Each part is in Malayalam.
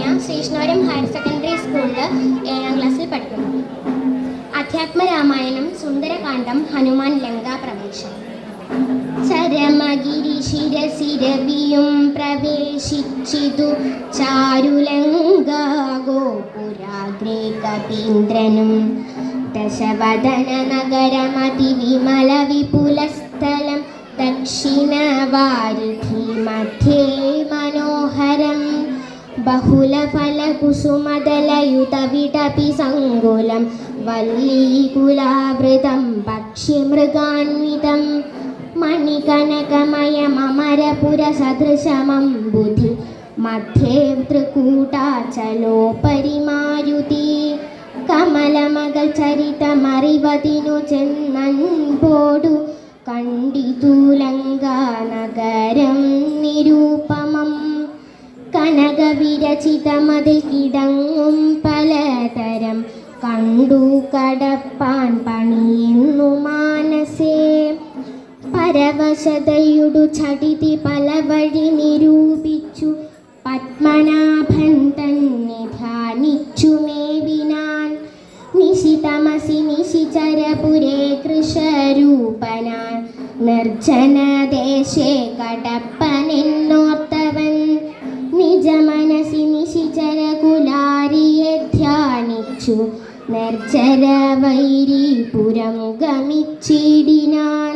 ശ്രീകൃഷ്ണപുരം ഹയർ സെക്കൻഡറി സ്കൂളിൽ 7ാം ക്ലാസ്സിൽ പഠിക്കുന്നു. അധ്യാത്മരാമായണം, സുന്ദരകാന്ഡം, ഹനുമാൻ ലങ്കാപ്രവേശം. ചരമഗിരിശിരസിരവിയും പ്രവേശിച്ചിതു ചാരുലങ്കാ ഗോപുരാഗ്രേ കപീന്ദ്രനും. ദശവദന നഗരമതിവിമല വിപുലസ്ഥലം ദക്ഷിണവാരിധി മധ്യേ മനോഹരം. ബഹുലഫലകുസുമദലയുതവിടപി സങ്കുലം വല്ലീകുലാവൃതം പക്ഷിമൃഗാന്വിതം. മണികനകമയമരപുരസദൃശമംബുധി മധ്യേ ത്രികൂടാചലോപരി മാരുതി. കമലമകൾ ചരിതമറിവതിനു ചെന്നൻപോടു കണ്ടിതു ലങ്കാനഗരം നിരൂപമം. കനകവിരചിതമതിൽ കിടങ്ങും പലതരം കണ്ടു കടപ്പാൻ പണിയുന്നു മാനസേ. പരവശതയുടു ചടിതി പല വഴി നിരൂപിച്ചു പത്മനാഭൻ തന്നെ ധ്യാനിച്ചു മേവിനാൻ. നിശിതമസി നിശിചരപുരേ കൃഷരൂപനാൻ നിർജ്ജനദേശേ കടപ്പനെന്നോർത്തവൻ. നിജമനസി നിശിചരകുലാരിയെ ധ്യാനിച്ചു നിർജ്ജരവൈരീപുരം ഗമിച്ചിടിനാൻ.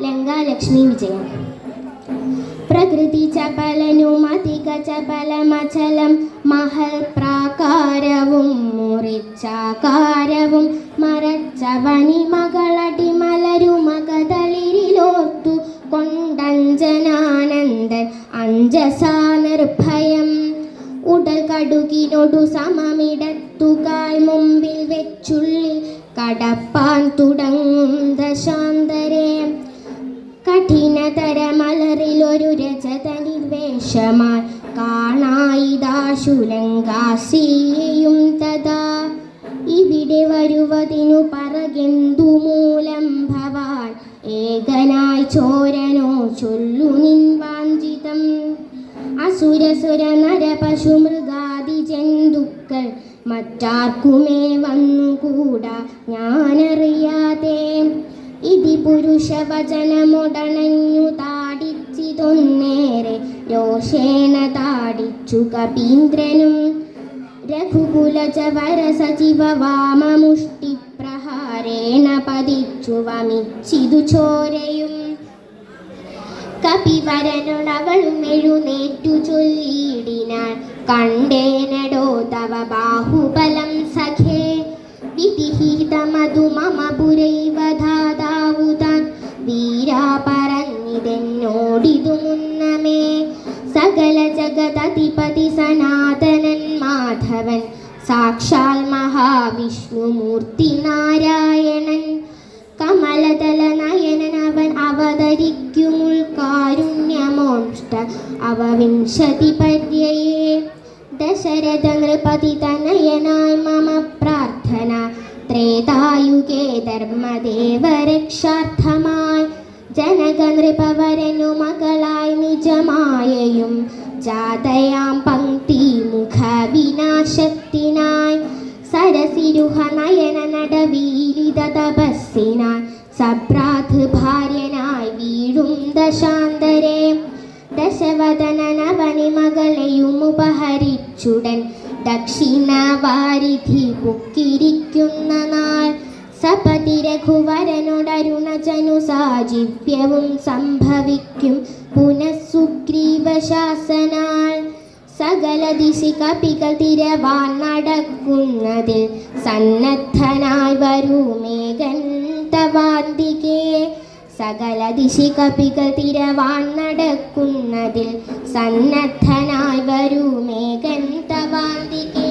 ലങ്കാലക്ഷ്മി വിജയം. പ്രകൃതി ചപലനുമതിക ചപലമചലം മഹൽ പ്രാകാരവും മുറിച്ചാകാരവും മറച്ചവനിമകളടിമലരുമകതളിരിലോർത്തു കൊണ്ടഞ്ജനാനന്ദൻ അഞ്ജസാ നിർഭയം. ഉടൽ കടുകിനൊടു സമമിടത്തുകാൽ മുമ്പിൽ വെച്ചുള്ളിൽ കടപ്പാൻ തുടങ്ങും ദശാന്തരേ. കഠിനതരമലറിലൊരു രജതനിർവേഷമായി കാണായിദാശുലങ്കാസിയെയും തഥാ. ഇവിടെ വരുവതിനു പറകെന്തു മൂലം ഭവാൻ ഏകനായി ചോരനോ ചൊല്ലു നിൻ വാഞ്ചിതം. അസുരസുര നരപശു മൃഗാദി ജന്തുക്കൾ മറ്റാർക്കുമേ വന്നുകൂടാ ഞാനറിയാതെ. ഇതി പുരുഷവചനമൊടണഞ്ഞു താടിച്ചിതൊന്നേറെ രോഷേണ താടിച്ചു കപീന്ദ്രനും. രഘുകുലജ വരസജീവ വാമമുഷ്ടിപ്രഹാരേണ പതിച്ചു വമിച്ചിതു ചോരയും. കപിവരനോടവളും എഴുന്നേറ്റു ചൊല്ലിയിടിനാൾ കണ്ടേനടോ തവ ബാഹുബലം സഖേ. വിധിഹിതമതു മമ പുരൈവ ധാതാവുതാൻ വീരാ പറഞ്ഞിതെന്നോടിതു മുന്നമേ. സകല ജഗതധിപതി സനാതനൻ മാധവൻ സാക്ഷാൽ മഹാവിഷ്ണുമൂർത്തി നാരായണൻ. കമലദല നയനൻ അവൻ അവതരിക്കുമുൾക്കാരുണ്യമോഷ്ട അവവിംശതി പര്യയേ. ദശരഥ നൃപതി തനയനായി മമ പ്രാർത്ഥന ത്രേതായുഗേ ധർമ്മദേവരക്ഷാർത്ഥമായി. ജനക നൃപവരനു മകളായി നിജമായയും ജാതയാം പങ്ക്തി മുഖ വിനാശത്തിനായി. സരസിരുഹ നയന നടവീലിത തപസ്സിനായി സഭ്രാത് ഭാര്യനായി വീഴും ദശാന്തരേ. ദശവദനനവനി മകളെയും ഉപഹരിച്ചുടൻ ദക്ഷിണവാരിധി പൊക്കിരിക്കുന്ന നാൾ. സപതി രഘുവരനോടരുണജനു സാജീവ്യവും സംഭവിക്കും പുനഃസുഗ്രീവശാസനാൽ. സകല ദിശി കപികൾ തിരവാൻ നടക്കുന്നതിൽ സന്നദ്ധനായി വരൂമേഘൻ തവാന്തികേ. സകല ദിശി കപികൾ തിരവാൻ നടക്കുന്നതിൽ സന്നദ്ധനായി വരൂമേഘൻ തവാന്തികേ.